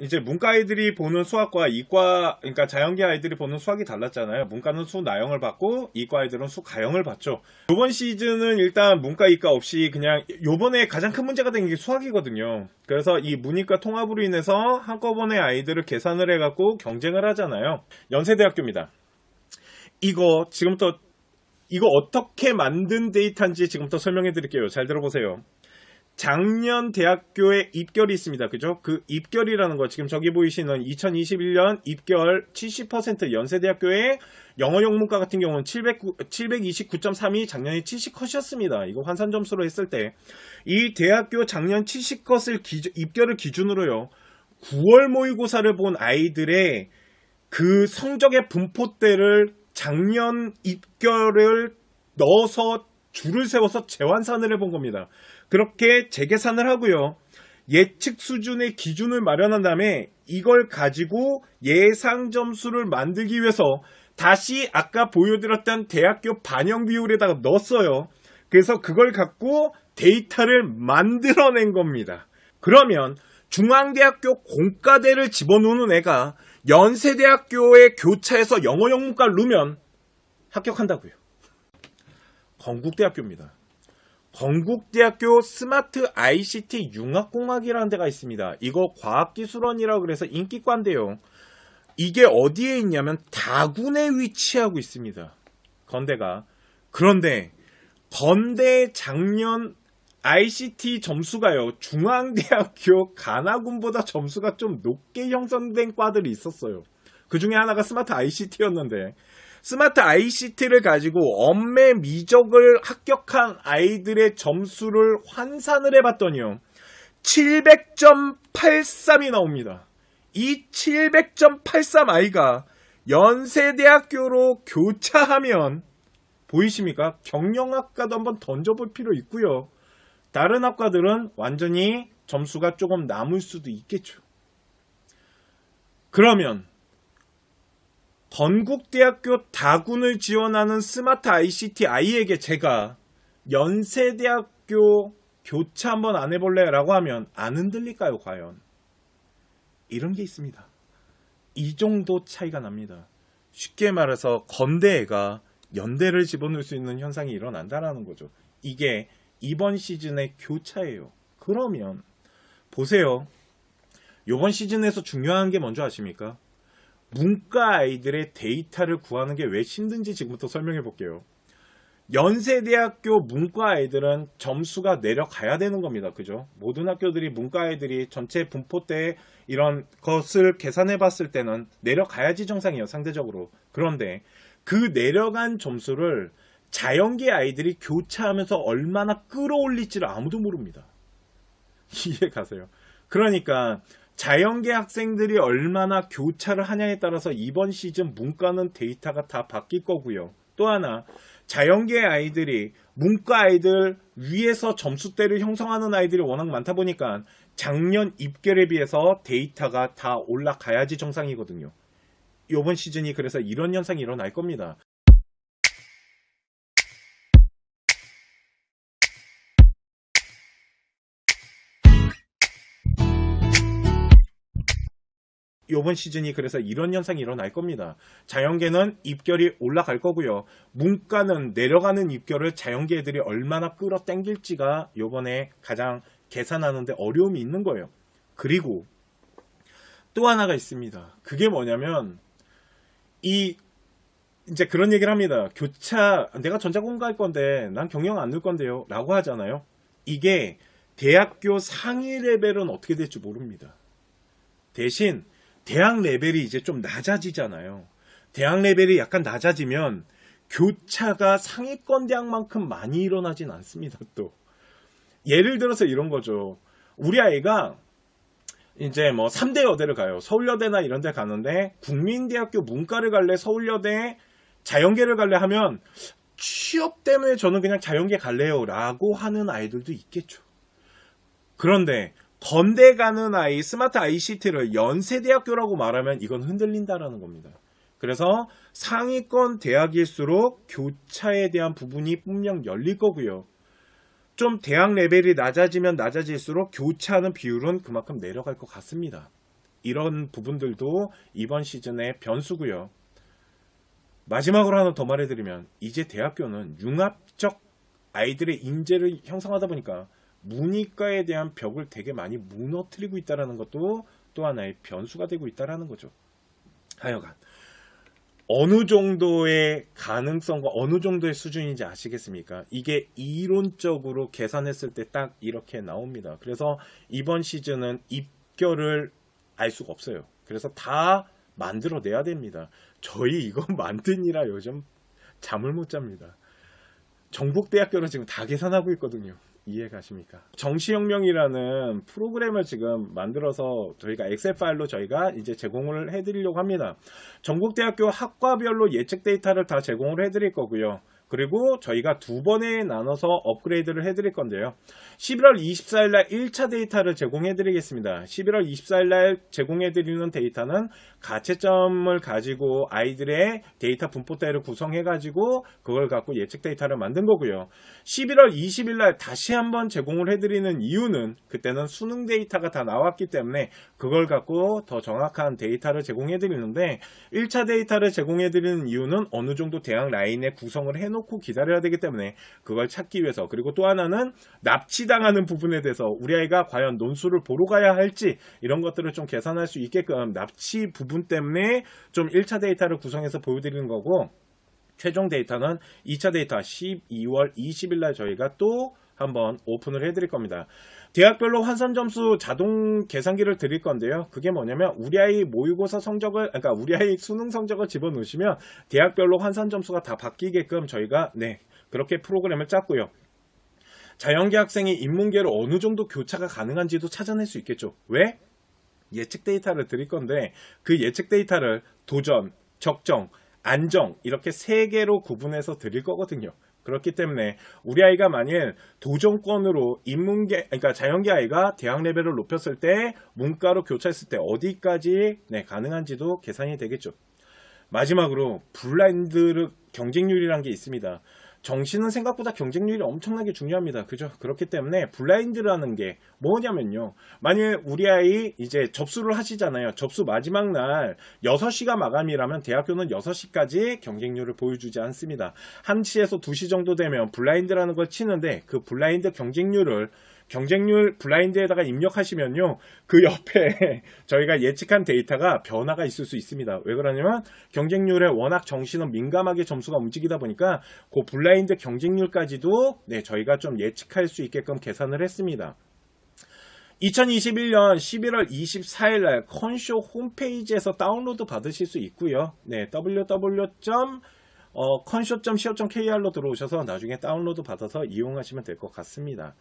이제 문과 아이들이 보는 수학과 이과, 그러니까 자연계 아이들이 보는 수학이 달랐잖아요. 문과는 수나형을 받고 이과 아이들은 수가형을 받죠. 이번 시즌은 일단 문과 이과 없이 그냥 요번에 가장 큰 문제가 된 게 수학이거든요. 그래서 이 문이과 통합으로 인해서 한꺼번에 아이들을 계산을 해갖고 경쟁을 하잖아요. 연세대학교입니다. 이거 지금부터 이거 어떻게 만든 데이터인지 지금부터 설명해 드릴게요. 잘 들어보세요. 작년 대학교에 입결이 있습니다. 그죠? 그 입결이라는 거 지금 저기 보이시는 2021년 입결 70% 연세대학교의 영어 영문과 같은 경우는 729.3이 작년에 70컷이었습니다. 이거 환산 점수로 했을 때 이 대학교 작년 70컷을 입결을 기준으로요. 9월 모의고사를 본 아이들의 그 성적의 분포대를 작년 입결을 넣어서 줄을 세워서 재환산을 해본 겁니다. 그렇게 재계산을 하고요. 예측 수준의 기준을 마련한 다음에 이걸 가지고 예상 점수를 만들기 위해서 다시 아까 보여드렸던 대학교 반영 비율에다가 넣었어요. 그래서 그걸 갖고 데이터를 만들어낸 겁니다. 그러면 중앙대학교 공과대를 집어넣는 애가 연세대학교의 교차에서 영어 영문과를 넣으면 합격한다고요. 건국대학교입니다. 건국대학교 스마트 ICT 융합공학이라는 데가 있습니다. 이거 과학기술원이라고 그래서 인기과인데요. 이게 어디에 있냐면 다군에 위치하고 있습니다. 건대가. 그런데 건대 작년 ICT 점수가요. 중앙대학교 가나군보다 점수가 좀 높게 형성된 과들이 있었어요. 그 중에 하나가 스마트 ICT였는데 스마트 ICT를 가지고 엄매 미적을 합격한 아이들의 점수를 환산을 해봤더니요. 700.83이 나옵니다. 이 700.83 아이가 연세대학교로 교차하면 보이십니까? 경영학과도 한번 던져볼 필요 있고요. 다른 학과들은 완전히 점수가 조금 남을 수도 있겠죠. 그러면 건국대학교 다군을 지원하는 스마트 ICT 아이에게 제가 연세대학교 교차 한번 안 해볼래? 라고 하면 안 흔들릴까요? 과연? 이런 게 있습니다. 이 정도 차이가 납니다. 쉽게 말해서 건대애가 연대를 집어넣을 수 있는 현상이 일어난다는 거죠. 이게 이번 시즌의 교차예요. 그러면 보세요. 이번 시즌에서 중요한 게 뭔지 아십니까? 문과 아이들의 데이터를 구하는 게 왜 힘든지 지금부터 설명해 볼게요. 연세대학교 문과 아이들은 점수가 내려가야 되는 겁니다. 그죠? 모든 학교들이 문과 아이들이 전체 분포 때 이런 것을 계산해 봤을 때는 내려가야지 정상이에요. 상대적으로. 그런데 그 내려간 점수를 자연계 아이들이 교차하면서 얼마나 끌어올릴지를 아무도 모릅니다. 이해 가세요? 그러니까 자연계 학생들이 얼마나 교차를 하냐에 따라서 이번 시즌 문과는 데이터가 다 바뀔 거고요. 또 하나 자연계 아이들이 문과 아이들 위에서 점수대를 형성하는 아이들이 워낙 많다 보니까 작년 입결에 비해서 데이터가 다 올라가야지 정상이거든요. 이번 시즌이 그래서 이런 현상이 일어날 겁니다. 이번 시즌이 그래서 이런 현상이 일어날 겁니다. 자연계는 입결이 올라갈 거고요. 문과는 내려가는 입결을 자연계 애들이 얼마나 끌어당길지가 이번에 가장 계산하는데 어려움이 있는 거예요. 그리고 또 하나가 있습니다. 그게 뭐냐면 이제 그런 얘기를 합니다. 교차 내가 전자공학 할 건데 난 경영 안 넣을 건데요 라고 하잖아요. 이게 대학교 상위 레벨은 어떻게 될지 모릅니다. 대신 대학 레벨이 이제 좀 낮아지잖아요. 대학 레벨이 약간 낮아지면 교차가 상위권 대학만큼 많이 일어나진 않습니다. 또 예를 들어서 이런 거죠. 우리 아이가 이제 뭐 3대 여대를 가요. 서울여대나 이런 데 가는데 국민대학교 문과를 갈래? 서울여대 자연계를 갈래? 하면 취업 때문에 저는 그냥 자연계 갈래요 라고 하는 아이들도 있겠죠. 그런데 건대 가는 아이 스마트 ICT를 연세대학교라고 말하면 이건 흔들린다라는 겁니다. 그래서 상위권 대학일수록 교차에 대한 부분이 분명 열릴 거고요. 좀 대학 레벨이 낮아지면 낮아질수록 교차하는 비율은 그만큼 내려갈 것 같습니다. 이런 부분들도 이번 시즌의 변수고요. 마지막으로 하나 더 말해드리면 이제 대학교는 융합적 아이들의 인재를 형성하다 보니까 문이과에 대한 벽을 되게 많이 무너뜨리고 있다는 것도 또 하나의 변수가 되고 있다는 거죠. 하여간 어느 정도의 가능성과 어느 정도의 수준인지 아시겠습니까? 이게 이론적으로 계산했을 때 딱 이렇게 나옵니다. 그래서 이번 시즌은 입결을 알 수가 없어요. 그래서 다 만들어내야 됩니다. 저희 이거 만드니라 요즘 잠을 못 잡니다. 전국대학교를 지금 다 계산하고 있거든요. 이해가십니까? 정시혁명이라는 프로그램을 지금 만들어서 저희가 엑셀 파일로 저희가 이제 제공을 해드리려고 합니다. 전국대학교 학과별로 예측 데이터를 다 제공을 해드릴 거고요. 그리고 저희가 두 번에 나눠서 업그레이드를 해드릴 건데요. 11월 24일 날 1차 데이터를 제공해 드리겠습니다. 11월 24일 날 제공해 드리는 데이터는 가채점을 가지고 아이들의 데이터 분포대를 구성해 가지고 그걸 갖고 예측 데이터를 만든 거고요. 11월 20일 날 다시 한번 제공을 해 드리는 이유는 그때는 수능 데이터가 다 나왔기 때문에 그걸 갖고 더 정확한 데이터를 제공해 드리는데 1차 데이터를 제공해 드리는 이유는 어느 정도 대학 라인에 구성을 해 놓고 기다려야 되기 때문에 그걸 찾기 위해서, 그리고 또 하나는 납치당하는 부분에 대해서 우리 아이가 과연 논술을 보러 가야 할지 이런 것들을 좀 계산할 수 있게끔 납치 부분 때문에 좀 1차 데이터를 구성해서 보여드리는 거고, 최종 데이터는 2차 데이터 12월 20일 날 저희가 또 한번 오픈을 해드릴 겁니다. 대학별로 환산 점수 자동 계산기를 드릴 건데요. 그게 뭐냐면 우리 아이 모의고사 성적을, 그러니까 우리 아이 수능 성적을 집어넣으시면 대학별로 환산 점수가 다 바뀌게끔 저희가 그렇게 프로그램을 짰고요. 자연계 학생이 인문계로 어느 정도 교차가 가능한지도 찾아낼 수 있겠죠. 왜? 예측 데이터를 드릴 건데 그 예측 데이터를 도전, 적정, 안정 이렇게 세 개로 구분해서 드릴 거거든요. 그렇기 때문에 우리 아이가 만일 도전권으로 인문계, 그러니까 자연계 아이가 대학 레벨을 높였을 때 문과로 교차했을 때 어디까지 가능한지도 계산이 되겠죠. 마지막으로 블라인드 경쟁률이라는 게 있습니다. 정시는 생각보다 경쟁률이 엄청나게 중요합니다. 그죠? 그렇기 때문에 블라인드라는 게 뭐냐면요. 만일 우리 아이 이제 접수를 하시잖아요. 접수 마지막 날 6시가 마감이라면 대학교는 6시까지 경쟁률을 보여주지 않습니다. 1시에서 2시 정도 되면 블라인드라는 걸 치는데 그 블라인드 경쟁률 블라인드에다가 입력하시면요. 그 옆에 저희가 예측한 데이터가 변화가 있을 수 있습니다. 왜 그러냐면 경쟁률에 워낙 정시는 민감하게 점수가 움직이다 보니까 그 블라인드 경쟁률까지도 저희가 좀 예측할 수 있게끔 계산을 했습니다. 2021년 11월 24일 날 컨쇼 홈페이지에서 다운로드 받으실 수 있고요. www.conshow.co.kr로 들어오셔서 나중에 다운로드 받아서 이용하시면 될 것 같습니다.